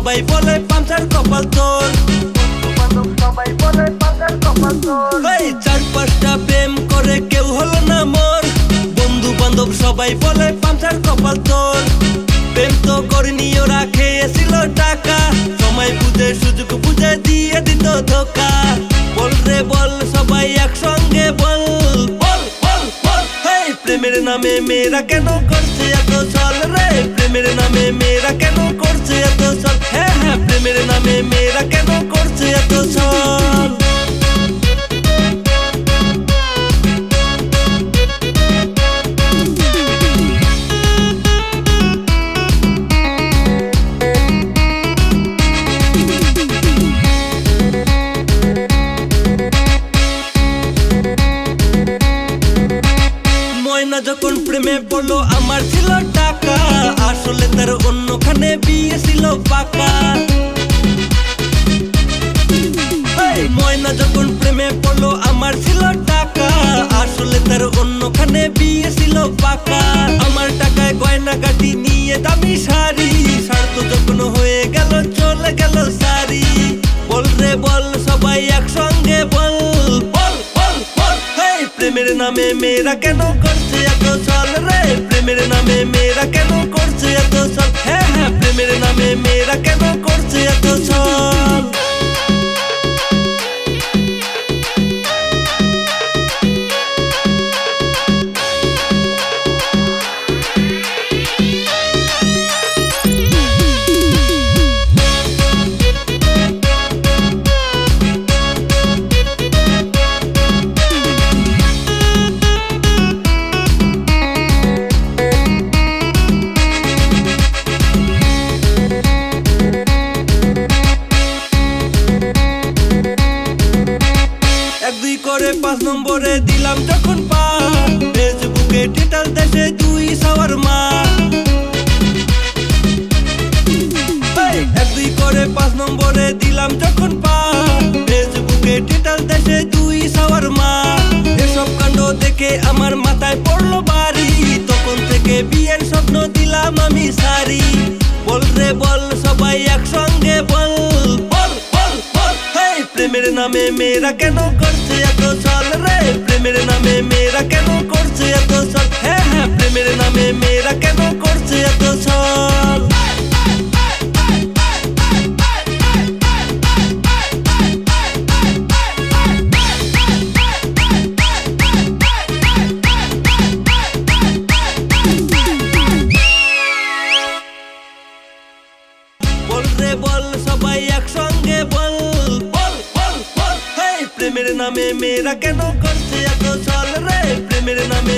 সবাই বলে পাঞ্চার কপাল তোর, সবাই বলে পাঞ্চার কপাল তোর। এই 4-5টা প্রেম করে কেউ হলো না মোর, বন্ধু বান্ধব সবাই বলে পাঞ্চার কপাল তোর। প্রেম তো করিনি ওরা খেয়েছিল টাকা, সময় বুঝে সুযোগ বুঝে দিয়ে দিত ধোকা। বল রে বল সবাই একসঙ্গে বল, বল বল বল। এই প্রেমের নামে মেয়েরা কেন করছে এত ছল রে, প্রেমের নামে মেয়েরা কেন করছে এত ছল। হ্যাঁ হ্যাঁ প্রেমের নামে মেয়েরা কেন করছে এত ছল। ময়না যখন প্রেমে পড়লো আমার ছিল টাকা, আসলে তার অন্যখানে বিয়ে ছিল পাকা। ময়না যখন প্রেমে পড়লো আমার ছিল টাকা, আসলে তার অন্যখানে বিয়ে ছিল পাকা। আমার টাকায় গয়না কাটি নিয়ে দামি শাড়ি, স্বার্থ যখন হয়ে গেল চলে গেল সারি। বল রে বল সবাই একসঙ্গে বল, বল বল বল। এই প্রেমের নামে মেয়েরা কেন করছে এত ছল রে, প্রেমের নামে মেয়েরা কেন করছে এত ছল। হ্যাঁ হ্যাঁ প্রেমের নামে মেয়েরা কেন করছে এত ছল। করে 5 নম্বরে দিলাম যখন পা, ফেসবুকে টিটাল দেশে 2 সাওয়ার মা। 1-2 করে 5 নম্বরে দিলাম যখন পা, ফেসবুকে টিটাল দেশে 2 সাওয়ার মা। এসব কাণ্ড দেখে আমার মাথায় পড়লো বাড়ি, তখন থেকে বিয়ের স্বপ্ন দিলাম আমি সারি। বল রে বল সবাই একসঙ্গে বল, বল বল বল। এই প্রেমের নামে মেয়েরা কেন করছে এত ছল রে, প্রেমের নামে মেয়েরা কেন করছে এত ছল। হ্যাঁ হ্যাঁ প্রেমের নামে মেয়েরা কেন করছে এত ছল। বল রে বল সবাই একসঙ্গে বল, বল বল বল। এই প্রেমের নামে মেয়েরা কেন করছে এত ছল রে, প্রেমের নামে